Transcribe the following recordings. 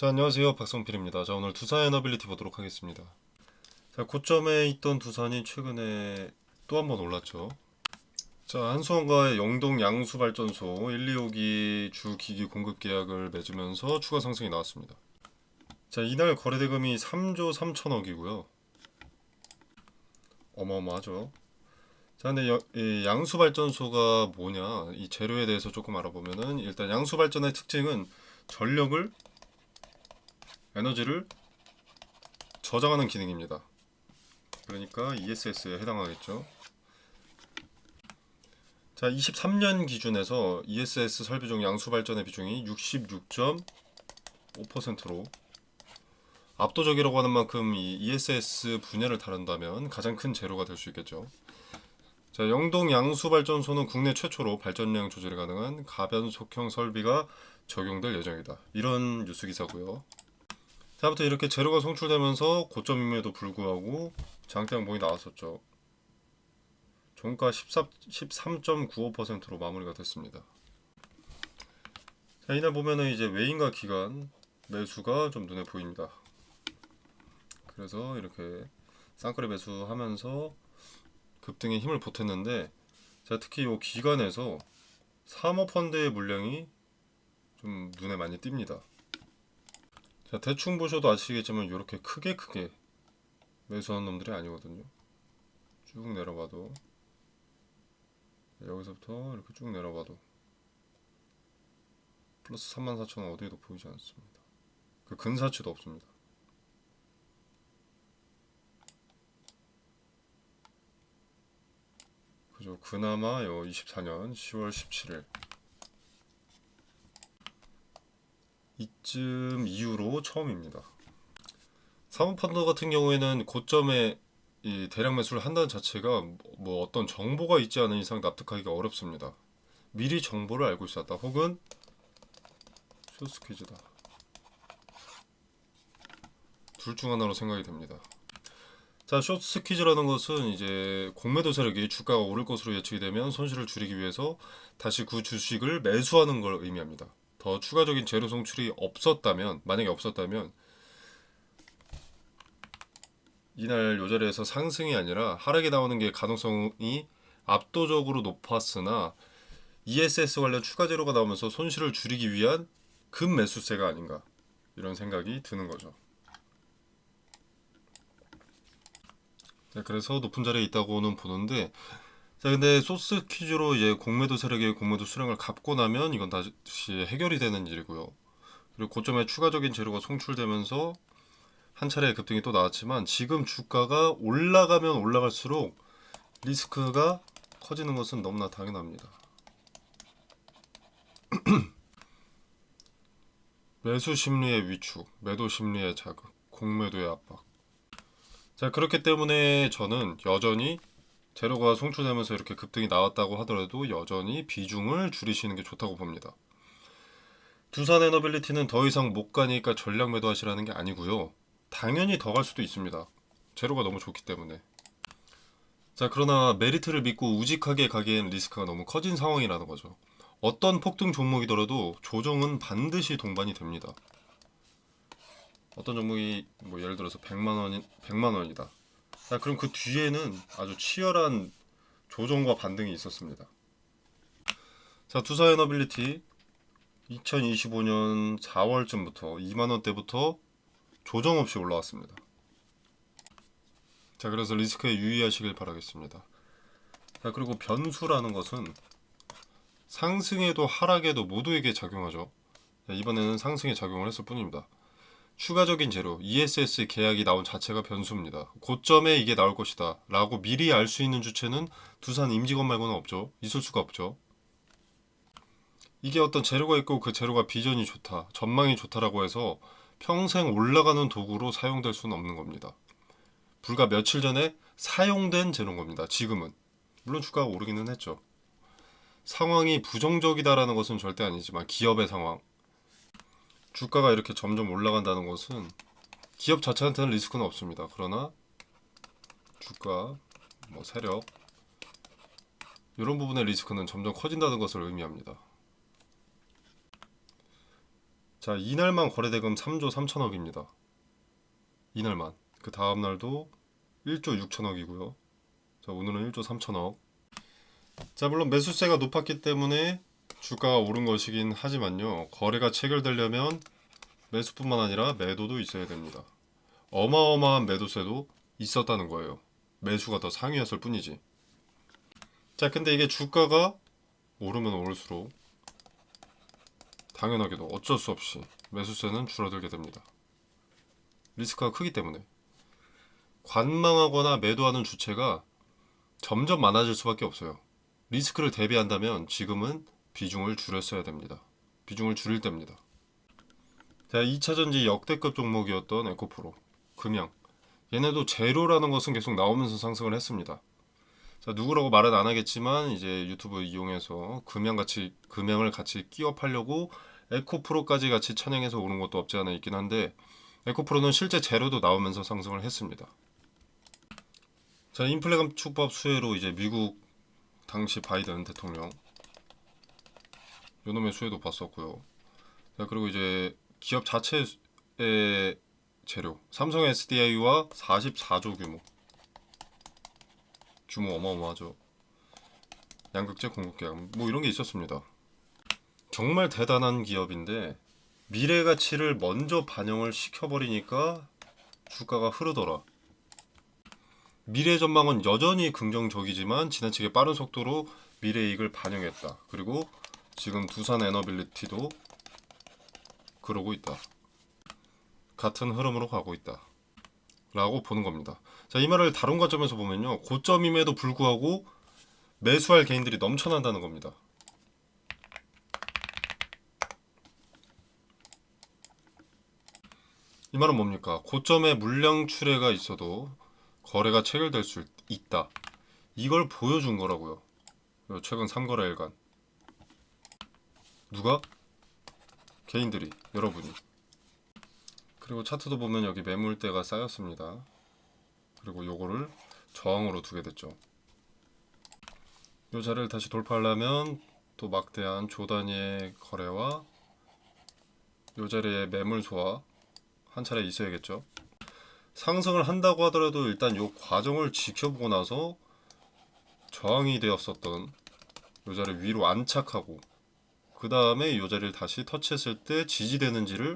자, 안녕하세요. 박성필입니다. 자, 오늘 두산 에너빌리티 보도록 하겠습니다. 자, 고점에 있던 두산이 최근에 또 한 번 올랐죠. 자, 한수원과의 영동 양수발전소 1, 2호기 주 기기 공급 계약을 맺으면서 추가 상승이 나왔습니다. 자, 이날 거래대금이 3조 3천억이고요. 어마어마하죠. 자, 근데 이 양수발전소가 뭐냐, 이 재료에 대해서 조금 알아보면은 일단 양수발전의 특징은 전력을, 에너지를 저장하는 기능입니다. 그러니까 ESS에 해당하겠죠. 자, 23년 기준에서 ESS 설비 중 양수 발전의 비중이 66.5%로 압도적이라고 하는 만큼 이 ESS 분야를 다룬다면 가장 큰 재료가 될 수 있겠죠. 자, 영동 양수 발전소는 국내 최초로 발전량 조절이 가능한 가변속형 설비가 적용될 예정이다. 이런 뉴스 기사고요. 자, 아무튼 이렇게 재료가 송출되면서 고점임에도 불구하고 장대 양봉이 나왔었죠. 종가 13.95%로 마무리가 됐습니다. 자, 이날 보면은 이제 외인과 기관 매수가 좀 눈에 보입니다. 그래서 이렇게 쌍끌이 매수하면서 급등에 힘을 보탰는데, 자, 특히 이 기관에서 사모펀드의 물량이 좀 눈에 많이 띕니다. 자, 대충 보셔도 아시겠지만 이렇게 크게 매수한 놈들이 아니거든요. 쭉 내려봐도, 여기서부터 이렇게 쭉 내려봐도 플러스 34,000원 어디에도 보이지 않습니다. 그 근사치도 없습니다. 그죠. 그나마 요 24년 10월 17일 이쯤 이후로 처음입니다. 사모펀드 같은 경우에는 고점에 이 대량 매수를 한다는 자체가 뭐 어떤 정보가 있지 않은 이상 납득하기가 어렵습니다. 미리 정보를 알고 있었다, 혹은 쇼스퀴즈다. 둘 중 하나로 생각이 됩니다. 자, 쇼스퀴즈라는 것은 이제 공매도 세력이 주가가 오를 것으로 예측이 되면 손실을 줄이기 위해서 다시 그 주식을 매수하는 걸 의미합니다. 더 추가적인 재료 송출이 없었다면, 만약에 없었다면 이날 요 자리에서 상승이 아니라 하락이 나오는 게 가능성이 압도적으로 높았으나 ESS 관련 추가 재료가 나오면서 손실을 줄이기 위한 급매수세가 아닌가, 이런 생각이 드는 거죠. 자, 그래서 높은 자리에 있다고는 보는데, 자, 근데 소스 퀴즈로 이제 공매도 세력의 공매도 수량을 갚고 나면 이건 다시 해결이 되는 일이고요. 그리고 고점에 추가적인 재료가 송출되면서 한 차례 급등이 또 나왔지만, 지금 주가가 올라가면 올라갈수록 리스크가 커지는 것은 너무나 당연합니다. 매수 심리의 위축, 매도 심리의 자극, 공매도의 압박. 자, 그렇기 때문에 저는 여전히 재료가 송출되면서 이렇게 급등이 나왔다고 하더라도 여전히 비중을 줄이시는 게 좋다고 봅니다. 두산 에너빌리티는 더 이상 못 가니까 전략 매도하시라는 게 아니고요. 당연히 더 갈 수도 있습니다. 재료가 너무 좋기 때문에. 자, 그러나 메리트를 믿고 우직하게 가기엔 리스크가 너무 커진 상황이라는 거죠. 어떤 폭등 종목이더라도 조정은 반드시 동반이 됩니다. 어떤 종목이 뭐 예를 들어서 100만 원이다. 자, 그럼 그 뒤에는 아주 치열한 조정과 반등이 있었습니다. 자, 두산에너빌리티 2025년 4월쯤부터 2만 원대부터 조정 없이 올라왔습니다. 자, 그래서 리스크에 유의하시길 바라겠습니다. 자, 그리고 변수라는 것은 상승에도 하락에도 모두에게 작용하죠. 자, 이번에는 상승에 작용을 했을 뿐입니다. 추가적인 재료, ESS 계약이 나온 자체가 변수입니다. 고점에 이게 나올 것이다 라고 미리 알 수 있는 주체는 두산 임직원 말고는 없죠. 있을 수가 없죠. 이게 어떤 재료가 있고 그 재료가 비전이 좋다, 전망이 좋다라고 해서 평생 올라가는 도구로 사용될 수는 없는 겁니다. 불과 며칠 전에 사용된 재료인 겁니다. 지금은. 물론 주가가 오르기는 했죠. 상황이 부정적이다라는 것은 절대 아니지만 기업의 상황, 주가가 이렇게 점점 올라간다는 것은 기업 자체한테는 리스크는 없습니다. 그러나 주가, 뭐 세력, 이런 부분의 리스크는 점점 커진다는 것을 의미합니다. 자, 이날만 거래대금 3조 3천억입니다. 이날만. 그 다음날도 1조 6천억이고요. 자, 오늘은 1조 3천억. 자, 물론 매수세가 높았기 때문에 주가가 오른 것이긴 하지만요. 거래가 체결되려면 매수뿐만 아니라 매도도 있어야 됩니다. 어마어마한 매도세도 있었다는 거예요. 매수가 더 상위였을 뿐이지. 자, 근데 이게 주가가 오르면 오를수록 당연하게도 어쩔 수 없이 매수세는 줄어들게 됩니다. 리스크가 크기 때문에. 관망하거나 매도하는 주체가 점점 많아질 수밖에 없어요. 리스크를 대비한다면 지금은 비중을 줄였어야 됩니다. 비중을 줄일 때입니다. 자, 2차전지 역대급 종목이었던 에코프로, 금양. 얘네도 제로라는 것은 계속 나오면서 상승을 했습니다. 자, 누구라고 말은 안 하겠지만 이제 유튜브 이용해서 금양을 같이 끼워 팔려고 에코프로까지 같이 찬양해서 오른 것도 없지 않아 있긴 한데, 에코프로는 실제 제로도 나오면서 상승을 했습니다. 자, 인플레 감축법 수혜로 이제 미국 당시 바이든 대통령 요놈의 수혜도 봤었고요. 자, 그리고 이제 기업 자체의 재료 삼성 SDI와 44조 규모 어마어마하죠. 양극재 공급 계약 뭐 이런 게 있었습니다. 정말 대단한 기업인데 미래 가치를 먼저 반영을 시켜버리니까 주가가 흐르더라. 미래 전망은 여전히 긍정적이지만 지나치게 빠른 속도로 미래 이익을 반영했다. 그리고 지금 두산 에너빌리티도 그러고 있다. 같은 흐름으로 가고 있다. 라고 보는 겁니다. 자, 이 말을 다른 관점에서 보면요. 고점임에도 불구하고 매수할 개인들이 넘쳐난다는 겁니다. 이 말은 뭡니까? 고점에 물량 출회가 있어도 거래가 체결될 수 있다. 이걸 보여준 거라고요. 최근 3거래일간. 누가? 개인들이, 여러분이. 그리고 차트도 보면 여기 매물대가 쌓였습니다. 그리고 요거를 저항으로 두게 됐죠. 요 자리를 다시 돌파하려면 또 막대한 조단위의 거래와 요 자리에 매물 소화 한 차례 있어야겠죠. 상승을 한다고 하더라도 일단 요 과정을 지켜보고 나서 저항이 되었었던 요 자리 위로 안착하고 그 다음에 요 자리를 다시 터치했을 때 지지되는지를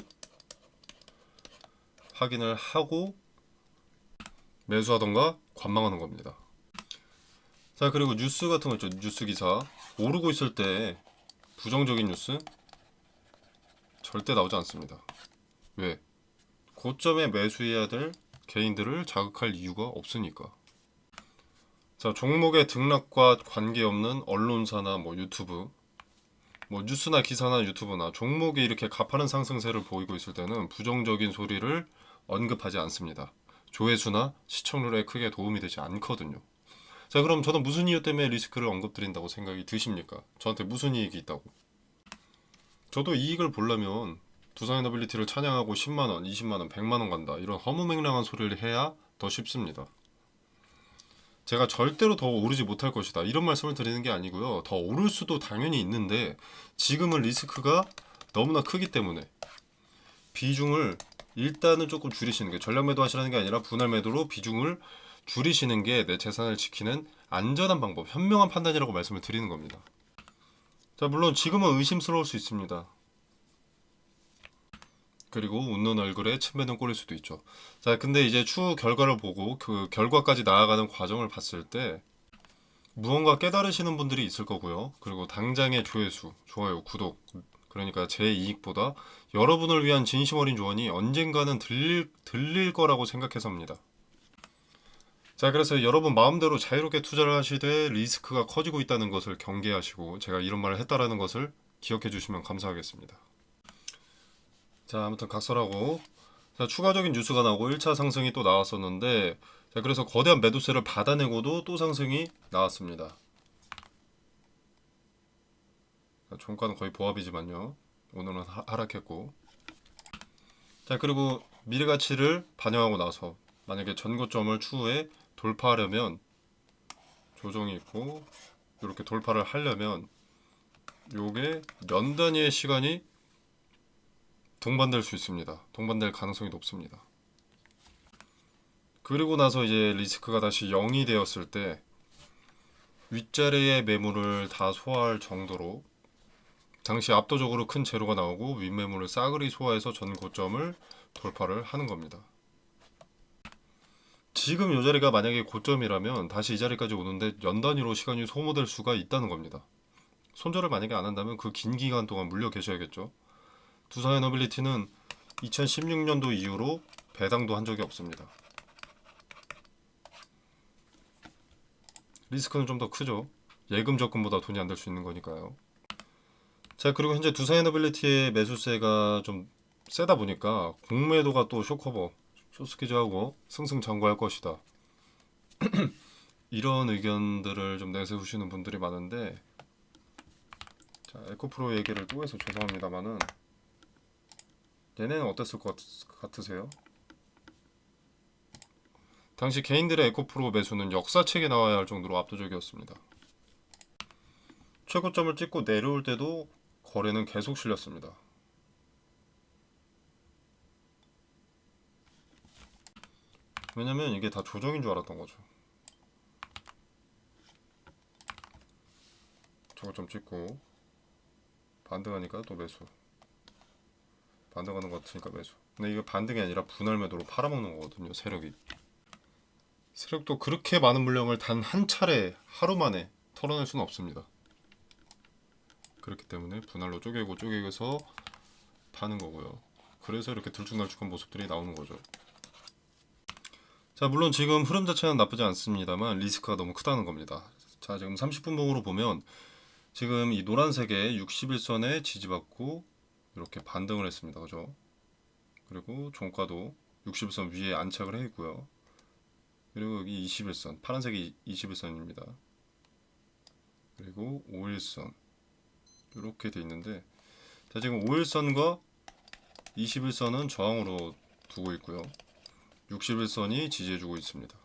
확인을 하고 매수하던가 관망하는 겁니다. 자, 그리고 뉴스 같은 거 있죠. 뉴스 기사 오르고 있을 때 부정적인 뉴스 절대 나오지 않습니다. 왜? 고점에 매수해야 될 개인들을 자극할 이유가 없으니까. 자, 종목의 등락과 관계없는 언론사나 뭐 유튜브, 뭐 뉴스나 기사나 유튜브나 종목이 이렇게 가파른 상승세를 보이고 있을 때는 부정적인 소리를 언급하지 않습니다. 조회수나 시청률에 크게 도움이 되지 않거든요. 자, 그럼 저는 무슨 이유 때문에 리스크를 언급드린다고 생각이 드십니까? 저한테 무슨 이익이 있다고? 저도 이익을 보려면 두산에너빌리티를 찬양하고 10만원, 20만원, 100만원 간다 이런 허무맹랑한 소리를 해야 더 쉽습니다. 제가 절대로 더 오르지 못할 것이다 이런 말씀을 드리는 게 아니고요. 더 오를 수도 당연히 있는데 지금은 리스크가 너무나 크기 때문에 비중을 일단은 조금 줄이시는 게, 전략 매도 하시라는 게 아니라 분할 매도로 비중을 줄이시는 게 내 재산을 지키는 안전한 방법, 현명한 판단이라고 말씀을 드리는 겁니다. 자, 물론 지금은 의심스러울 수 있습니다. 그리고 웃는 얼굴에 침뱉는 꼴일 수도 있죠. 자, 근데 이제 추후 결과를 보고 그 결과까지 나아가는 과정을 봤을 때 무언가 깨달으시는 분들이 있을 거고요. 그리고 당장의 조회수, 좋아요, 구독, 그러니까 제 이익보다 여러분을 위한 진심 어린 조언이 언젠가는 들릴 거라고 생각해서입니다. 자, 그래서 여러분 마음대로 자유롭게 투자를 하시되 리스크가 커지고 있다는 것을 경계하시고 제가 이런 말을 했다라는 것을 기억해 주시면 감사하겠습니다. 자, 아무튼 각설하고, 자, 추가적인 뉴스가 나오고 1차 상승이 또 나왔었는데, 자, 그래서 거대한 매도세를 받아내고도 또 상승이 나왔습니다. 자, 종가는 거의 보합이지만요. 오늘은 하락했고. 자, 그리고 미래 가치를 반영하고 나서 만약에 전고점을 추후에 돌파하려면 조정이 있고 이렇게 돌파를 하려면 요게 연 단위의 시간이 동반될 수 있습니다. 동반될 가능성이 높습니다. 그리고 나서 이제 리스크가 다시 0이 되었을 때 윗자리의 매물을 다 소화할 정도로 당시 압도적으로 큰 재료가 나오고 윗매물을 싸그리 소화해서 전 고점을 돌파를 하는 겁니다. 지금 이 자리가 만약에 고점이라면 다시 이 자리까지 오는데 연 단위로 시간이 소모될 수가 있다는 겁니다. 손절을 만약에 안 한다면 그 긴 기간 동안 물려 계셔야겠죠. 두산에너빌리티는 2016년도 이후로 배당도 한 적이 없습니다. 리스크는 좀 더 크죠. 예금 적금보다 돈이 안 될 수 있는 거니까요. 자, 그리고 현재 두산에너빌리티의 매수세가 좀 세다 보니까 공매도가 또 쇼커버, 쇼스퀴즈하고 승승장구할 것이다. 이런 의견들을 좀 내세우시는 분들이 많은데, 자, 에코프로 얘기를 또 해서 죄송합니다만은 얘네는 어땠을 것 같으세요? 당시 개인들의 에코프로 매수는 역사책에 나와야 할 정도로 압도적이었습니다. 최고점을 찍고 내려올 때도 거래는 계속 실렸습니다. 왜냐면 이게 다 조정인 줄 알았던 거죠. 최고점 찍고 반등하니까 또 매수, 반등하는 것 같으니까 매수. 근데 이게 반등이 아니라 분할 매도로 팔아먹는 거거든요. 세력도 그렇게 많은 물량을 단 한 차례 하루 만에 털어낼 수는 없습니다. 그렇기 때문에 분할로 쪼개서 파는 거고요. 그래서 이렇게 들쭉날쭉한 모습들이 나오는 거죠. 자, 물론 지금 흐름 자체는 나쁘지 않습니다만 리스크가 너무 크다는 겁니다. 자, 지금 30분 봉으로 보면 지금 이 노란색의 61선에 지지받고 이렇게 반등을 했습니다. 그죠? 그리고 종가도 61선 위에 안착을 해 있고요. 그리고 여기 21선, 파란색이 21선입니다. 그리고 5일선 이렇게 돼 있는데, 자, 지금 5일선과 21선은 저항으로 두고 있고요. 61선이 지지해주고 있습니다.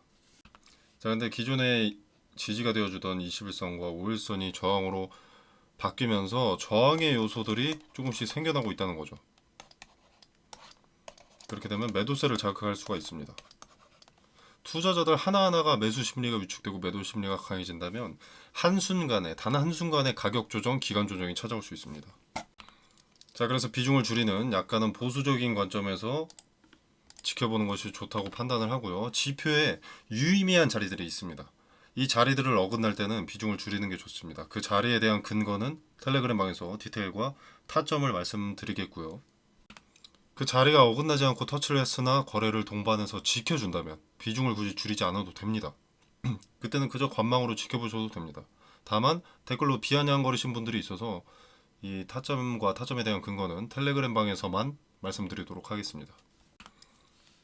자, 근데 기존에 지지가 되어주던 21선과 5일선이 저항으로 바뀌면서 저항의 요소들이 조금씩 생겨나고 있다는 거죠. 그렇게 되면 매도세를 자극할 수가 있습니다. 투자자들 하나하나가 매수 심리가 위축되고 매도 심리가 강해진다면 한순간에, 단 한순간에 가격 조정, 기간 조정이 찾아올 수 있습니다. 자, 그래서 비중을 줄이는 약간은 보수적인 관점에서 지켜보는 것이 좋다고 판단을 하고요. 지표에 유의미한 자리들이 있습니다. 이 자리들을 어긋날 때는 비중을 줄이는 게 좋습니다. 그 자리에 대한 근거는 텔레그램 방에서 디테일과 타점을 말씀드리겠고요. 그 자리가 어긋나지 않고 터치를 했으나 거래를 동반해서 지켜준다면 비중을 굳이 줄이지 않아도 됩니다. 그때는 그저 관망으로 지켜보셔도 됩니다. 다만 댓글로 비아냥거리신 분들이 있어서 이 타점과 타점에 대한 근거는 텔레그램 방에서만 말씀드리도록 하겠습니다.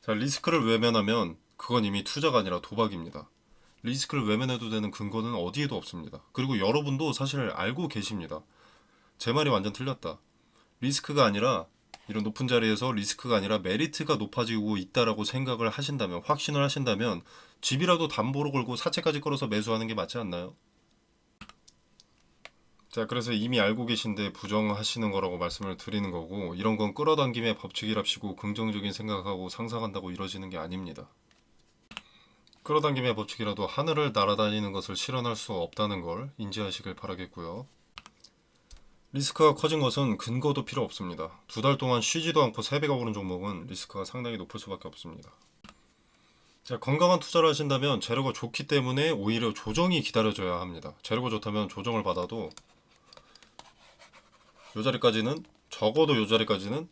자, 리스크를 외면하면 그건 이미 투자가 아니라 도박입니다. 리스크를 외면해도 되는 근거는 어디에도 없습니다. 그리고 여러분도 사실 알고 계십니다. 제 말이 완전 틀렸다. 리스크가 아니라 이런 높은 자리에서 리스크가 아니라 메리트가 높아지고 있다라고 생각을 하신다면, 확신을 하신다면 집이라도 담보로 걸고 사채까지 걸어서 매수하는 게 맞지 않나요? 자, 그래서 이미 알고 계신데 부정하시는 거라고 말씀을 드리는 거고, 이런 건 끌어당김의 법칙이랍시고 긍정적인 생각하고 상상한다고 이루어지는 게 아닙니다. 끌어당김의 법칙이라도 하늘을 날아다니는 것을 실현할 수 없다는 걸 인지하시길 바라겠고요. 리스크가 커진 것은 근거도 필요 없습니다. 2달 동안 쉬지도 않고 3배가 오른 종목은 리스크가 상당히 높을 수밖에 없습니다. 자, 건강한 투자를 하신다면 재료가 좋기 때문에 오히려 조정이 기다려져야 합니다. 재료가 좋다면 조정을 받아도 요 자리까지는, 적어도 요 자리까지는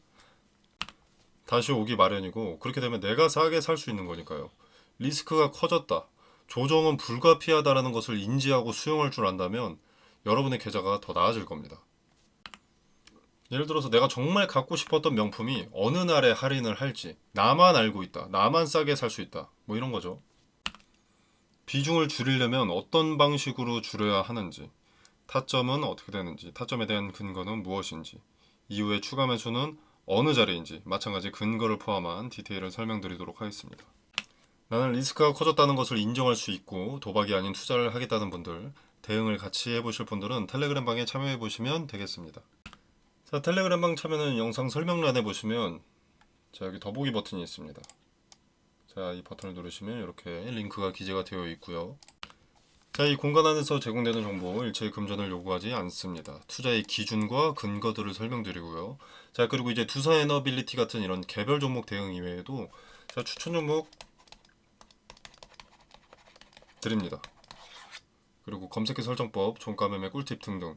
다시 오기 마련이고, 그렇게 되면 내가 싸게 살 수 있는 거니까요. 리스크가 커졌다, 조정은 불가피하다라는 것을 인지하고 수용할 줄 안다면 여러분의 계좌가 더 나아질 겁니다. 예를 들어서 내가 정말 갖고 싶었던 명품이 어느 날에 할인을 할지 나만 알고 있다, 나만 싸게 살 수 있다, 뭐 이런 거죠. 비중을 줄이려면 어떤 방식으로 줄여야 하는지, 타점은 어떻게 되는지, 타점에 대한 근거는 무엇인지, 이후에 추가 매수는 어느 자리인지, 마찬가지 근거를 포함한 디테일을 설명드리도록 하겠습니다. 나는 리스크가 커졌다는 것을 인정할 수 있고 도박이 아닌 투자를 하겠다는 분들, 대응을 같이 해보실 분들은 텔레그램 방에 참여해 보시면 되겠습니다. 자, 텔레그램 방 참여는 영상 설명란에 보시면 자, 여기 더보기 버튼이 있습니다. 자, 이 버튼을 누르시면 이렇게 링크가 기재가 되어 있고요. 자, 이 공간 안에서 제공되는 정보 일체의 금전을 요구하지 않습니다. 투자의 기준과 근거들을 설명드리고요. 자, 그리고 이제 두사 에너빌리티 같은 이런 개별 종목 대응 이외에도 자, 추천 종목 드립니다. 그리고 검색기 설정법, 종가 매매 꿀팁 등등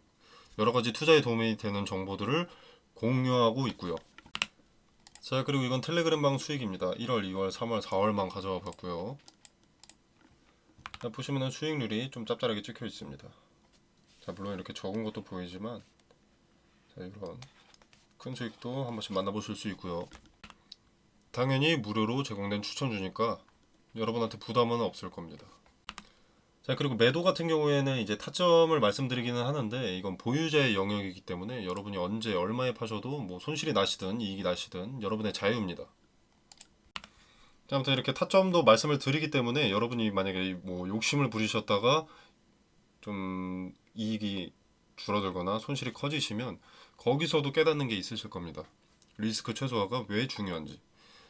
여러 가지 투자에 도움이 되는 정보들을 공유하고 있고요. 자, 그리고 이건 텔레그램 방 수익입니다. 1월, 2월, 3월, 4월만 가져와 봤고요. 자, 보시면은 수익률이 좀 짭짤하게 찍혀 있습니다. 자, 물론 이렇게 적은 것도 보이지만 자, 이런 큰 수익도 한 번씩 만나보실 수 있고요. 당연히 무료로 제공된 추천주니까 여러분한테 부담은 없을 겁니다. 자, 그리고 매도 같은 경우에는 이제 타점을 말씀드리기는 하는데 이건 보유자의 영역이기 때문에 여러분이 언제 얼마에 파셔도 뭐 손실이 나시든 이익이 나시든 여러분의 자유입니다. 자, 아무튼 이렇게 타점도 말씀을 드리기 때문에 여러분이 만약에 뭐 욕심을 부리셨다가 좀 이익이 줄어들거나 손실이 커지시면 거기서도 깨닫는 게 있으실 겁니다. 리스크 최소화가 왜 중요한지.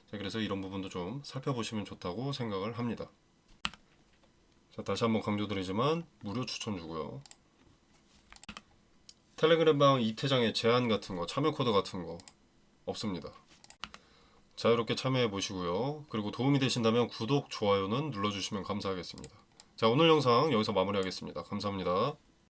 자, 그래서 이런 부분도 좀 살펴보시면 좋다고 생각을 합니다. 자, 다시 한번 강조드리지만 무료 추천 주고요. 텔레그램 방 이태장의 제한 같은 거, 참여 코드 같은 거 없습니다. 자유롭게 참여해 보시고요. 그리고 도움이 되신다면 구독, 좋아요는 눌러주시면 감사하겠습니다. 자, 오늘 영상 여기서 마무리하겠습니다. 감사합니다.